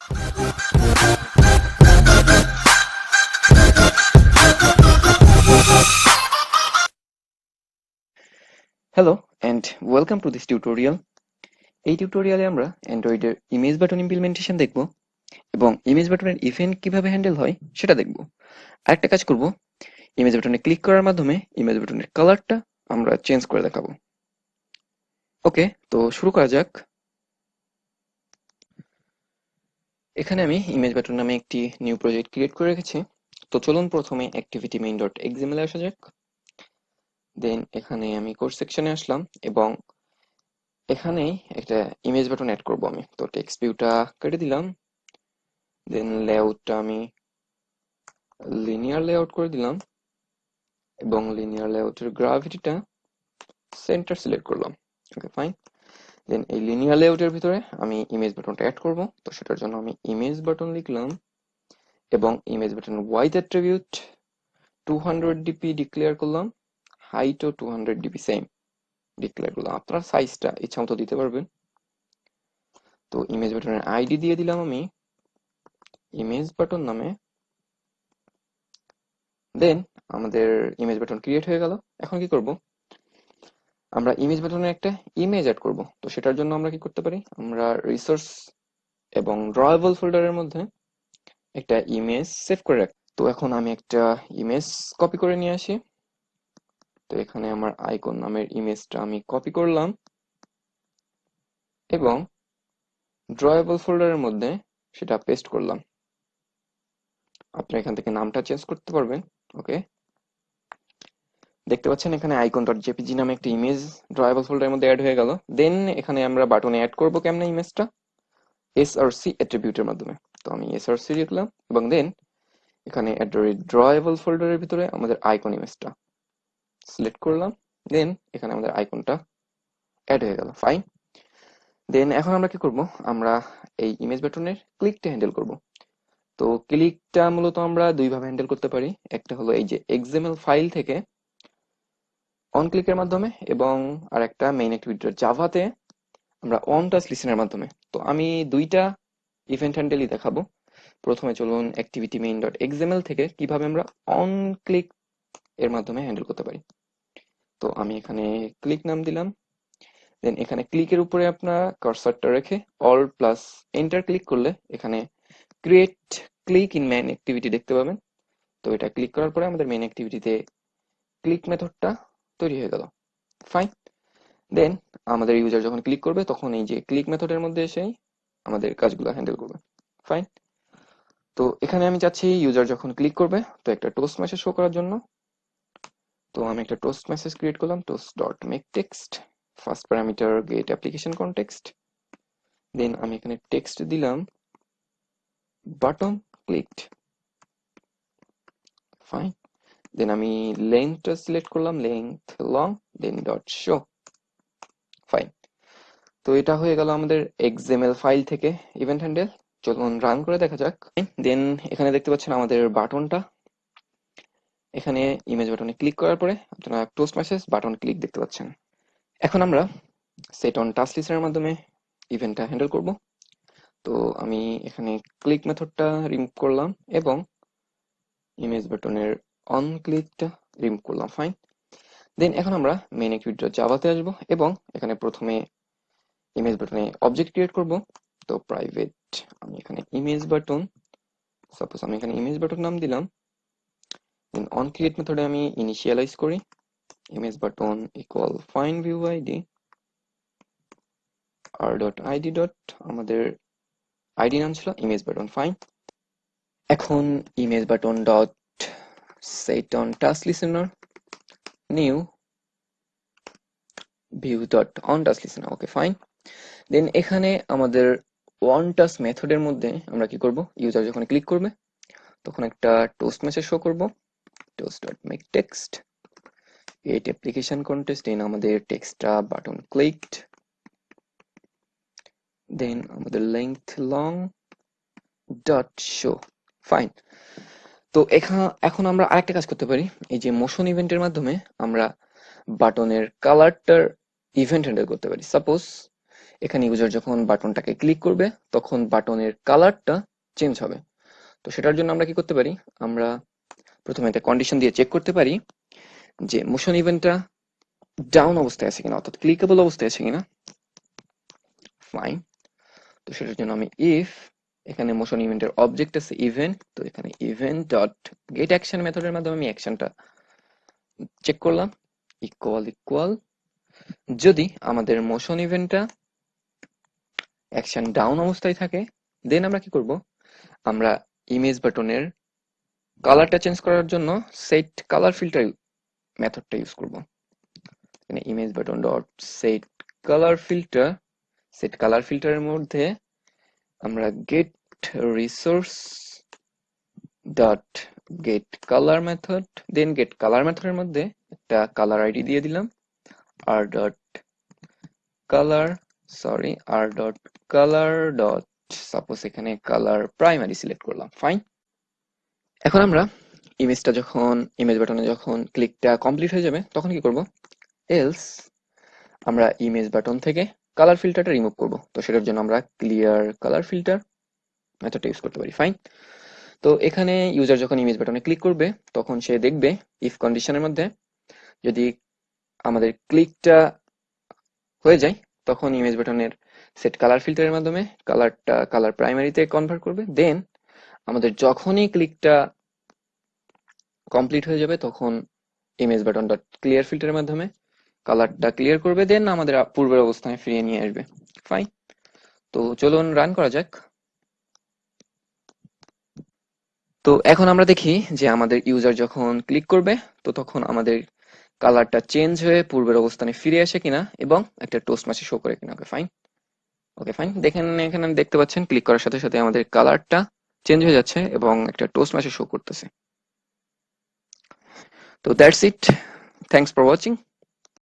Hello and welcome to this tutorial. এই টিউটোরিয়ালে আমরা অ্যান্ড্রয়েডের ইমেজ বাটন ইমপ্লিমেন্টেশন দেখব এবং ইমেজ বাটনের ইভেন্ট কিভাবে হ্যান্ডেল হয় সেটা দেখব। আরেকটা কাজ করব, ইমেজ বাটনে ক্লিক করার মাধ্যমে ইমেজ বাটনের কালারটা আমরা চেঞ্জ করে দেখাবো। ওকে, তো শুরু করা যাক। এখানে আমি ইমেজ বাটন নামে একটি নিউ প্রজেক্ট ক্রিয়েট করে রেখেছি। তো চলুন প্রথমে অ্যাক্টিভিটি মেইন ডট এক্সএমএল আসা যাক। দেন এখানে আমি কোর্স সেকশনে আসলাম এবং এখানেই একটা ইমেজ বাটন অ্যাড করব আমি। তো টেক্সট ভিউটা কেটে দিলাম, দেন লেআউটটা আমি লিনিয়ার লেআউট করে দিলাম এবং লিনিয়ার লেআউটের গ্রাভিটিটা সেন্টার সিলেক্ট করলাম। ওকে ফাইন। দেন এই লিনিয়ার লেআউটের ভিতরে আমি ইমেজ বাটনটা অ্যাড করব। তো সেটার জন্য আমি ইমেজ বাটন লিখলাম এবং image button wide attribute 200 DP declare করলাম, হাইটও 200 ডিপি সেম ডিক্লেয়ার করলাম। আপনার সাইজটা ইচ্ছা মতো দিতে পারবেন। তো ইমেজ বাটনের আইডি দিয়ে দিলাম আমি ইমেজ বাটন নামে। দেন আমাদের ইমেজ বাটন ক্রিয়েট হয়ে গেল। এখন কি করব, আমরা ইমেজ বাটনে একটা ইমেজ অ্যাড করব। তো সেটার জন্য আমরা কি করতে পারি, আমরা রিসোর্স এবং ড্রয়েবল ফোল্ডারের মধ্যে একটা ইমেজ সেভ করে রাখি। তো এখন আমি একটা ইমেজ কপি করে নিয়ে আসি। তো এখানে আমার আইকন নামের ইমেজটা আমি কপি করলাম এবং ড্রয়েবল ফোল্ডারের মধ্যে সেটা পেস্ট করলাম। আপনি এখান থেকে নামটা চেঞ্জ করতে পারবেন। ওকে, দেখতে পাচ্ছেন এখানে icon ডট জেপিজি নামে একটা ইমেজ ড্রয়েবল ফোল্ডারের মধ্যে অ্যাড হয়ে গেল। দেন এখানে আমরা বাটনে অ্যাড করব কেমনে ইমেজটা, এসআরসি অ্যাট্রিবিউটের মাধ্যমে। তো আমি এসআরসি লিখলাম এবং দেন এখানে অ্যান্ড্রয়েড ড্রয়েবল ফোল্ডারের ভিতরে আমাদের আইকন ইমেজটা সিলেক্ট করলাম। দেন এখানে আমাদের আইকনটা অ্যাড হয়ে গেল। ফাইন। দেন এখন আমরা কি করব, আমরা এই ইমেজ বাটনের ক্লিকটা হ্যান্ডেল করব। তো ক্লিকটা মূলত আমরা দুই ভাবে হ্যান্ডেল করতে পারি। একটা হলো এই যে এক্সএমএল ফাইল থেকে অন ক্লিকের মাধ্যমে এবং আরেকটা মেইন অ্যাক্টিভিটি জাভাতে আমরা অন টাচ লিসেনের মাধ্যমে। তো আমি দুইটা ইভেন্ট হ্যান্ডেলই দেখাবো। প্রথমে চলুন অ্যাক্টিভিটি মেইন ডট এক্সএমএল থেকে কিভাবে আমরা অন ক্লিক এর মাধ্যমে হ্যান্ডেল করতে পারি। তো আমি এখানে ক্লিক নাম দিলাম। দেন এখানে ক্লিকের উপরে আপনার কার্সারটা রেখে অল প্লাস এন্টার ক্লিক করলে এখানে create click in main activity দেখতে পাবেন। তো এটা ক্লিক করার পরে আমাদের মেইন অ্যাক্টিভিটিতে ক্লিক মেথডটা তৈরি হয়ে গেল। ফাইন। দেন আমাদের ইউজার যখন ক্লিক করবে তখন এই যে ক্লিক মেথডের মধ্যে এসেই আমাদের কাজগুলো হ্যান্ডেল করবে। ফাইন। তো এখানে আমি চাচ্ছি ইউজার যখন ক্লিক করবে তো একটা টোস্ট মেসেজ শো করার জন্য। তো আমি একটা টোস্ট মেসেজ ক্রিয়েট করলাম, toast dot make text, first parameter get application context. Then আমি এখানে টেক্সট দিলাম বাটন ক্লিকড। ফাইন। দেন আমি লেন্থটা সিলেক্ট করলাম, length long, then dot show. Fine. তো এটা হয়ে গেল আমাদের এক্সএমএল ফাইল থেকে ইভেন্ট হ্যান্ডেল। চলুন রান করে দেখা যাক। দেন এখানে দেখতে পাচ্ছেন আমাদের বাটনটা। এখানে ইমেজ বাটনে ক্লিক করার পরে আপনারা টোস্ট মেসেজ বাটন ক্লিক দেখতে পাচ্ছেন। এখন আমরা সেট অন টাস্ক লিস্টের মাধ্যমে ইভেন্টটা হ্যান্ডেল করব। তো আমি এখানে ক্লিক মেথডটা রিমুভ করলাম এবং ইমেজ বাটনের অন ক্লিকটা রিমুভ করলাম। ফাইন। দেন এখন আমরা মেইন অ্যাক্টিভিটি জাভাতে আসবো এবং এখানে প্রথমে ইমেজ বাটনে অবজেক্ট ক্রিয়েট করব। তো প্রাইভেট আমি এখানে ইমেজ বাটন, সাপোজ আমি এখানে ইমেজ বাটন নাম দিলাম। দেন অন ক্রিয়েট মেথডে আমি ইনিশিয়ালাইজ করি image button equal find view ID R dot ID dot আমাদের আইডি নাম ছিল ইমেজ বাটন। ফাইন। এখন image button dot set on task listener new view dot on task listener. Okay fine. Then এখানে আমাদের one touch মেথডের মধ্যে আমরা কি করব, ইউজার যখন ক্লিক করবে তখন একটা টোস্ট মেসেজ শো করব, toast dot make text get application context. Then আমাদের টেক্সটটা বাটন ক্লিকড, দেন আমাদের length long dot show. Fine. তো এখন আমরা আরেকটা কাজ করতে পারি। এই যে মোশন ইভেন্টের মাধ্যমে আমরা বাটনের কালারটার ইভেন্ট হ্যান্ডেল করতে পারি। সাপোজ এখানে ইউজার যখন বাটনটাকে ক্লিক করবে তখন বাটনের কালারটা চেঞ্জ হবে। তো সেটার জন্য আমরা কি করতে পারি, আমরা প্রথমে একটা কন্ডিশন দিয়ে চেক করতে পারি যে মোশন ইভেন্টটা ডাউন অবস্থায় আছে কিনা, অর্থাৎ ক্লিকেবল অবস্থায় আছে কিনা। ফাইন। তো সেটার জন্য আমি ইফ, এখানে মোশন ইভেন্টের অবজেক্ট আছে ইভেন্ট, তো এখানে ইভেন্ট ডট গেট অ্যাকশন মেথডের মাধ্যমে আমি অ্যাকশনটা চেক করলাম, ইকুয়াল ইকুয়াল। যদি আমাদের মোশন ইভেন্টটা অ্যাকশন ডাউন অবস্থায় থাকে, দেন আমরা কি করব, আমরা ইমেজ বাটনের কালারটা চেঞ্জ করার জন্য সেট কালার ফিল্টার মেথডটা ইউজ করব। এখানে image button dot set colour filter, set colour ফিল্টারের মধ্যে আমরা get resource dot get colour method, then get colour মেথডের মধ্যে একটা কালার আইডি দিয়ে দিলাম R dot colour, R dot colour dot suppose এখানে কালার প্রাইমারি সিলেক্ট করলাম। ফাইন। এখন আমরা ইমেজ বাটনে যখন ক্লিকটা কমপ্লিট হয়ে যাবে তখন কি করব, এলস আমরা ইমেজ বাটন থেকে কালার ফিল্টারটা রিমুভ করব। তো সেটার জন্য আমরা ক্লিয়ার কালার ফিল্টার মেথডটা ইউজ করতে পারি। ফাইন। তো এখানে ইউজার যখন ইমেজ বাটনে ক্লিক করবে তখন সে দেখবে ইফ কন্ডিশনের মধ্যে যদি আমাদের ক্লিকটা হয়ে যায় তখন ইমেজ বাটনের সেট কালার ফিল্টারের মাধ্যমে কালারটা কালার প্রাইমারিতে কনভার্ট করবে। দেন আমাদের যখনই ক্লিকটা কমপ্লিট হয়ে যাবে তখন ইমেজ বাটন ডট ক্লিয়ার ফিল্টারের মাধ্যমে কালারটা ক্লিয়ার করবে, দেন আমাদের পূর্বের অবস্থানে ফিরিয়ে নিয়ে আসবে। ফাইন। তো চলুন রান করা যাক। তো এখন আমরা দেখি যে আমাদের ইউজার যখন ক্লিক করবে তো তখন আমাদের কালারটা চেঞ্জ হয়ে পূর্বের অবস্থানে ফিরে আসে কিনা এবং একটা টোস্ট মাসে শো করে কিনা। Okay fine. ওকে ফাইন, দেখেন এখানে দেখতে পাচ্ছেন ক্লিক করার সাথে সাথে আমাদের কালারটা চেঞ্জ হয়ে যাচ্ছে এবং একটা টোস্ট মাসে শো করতেছে। তো that's it, thanks for watching.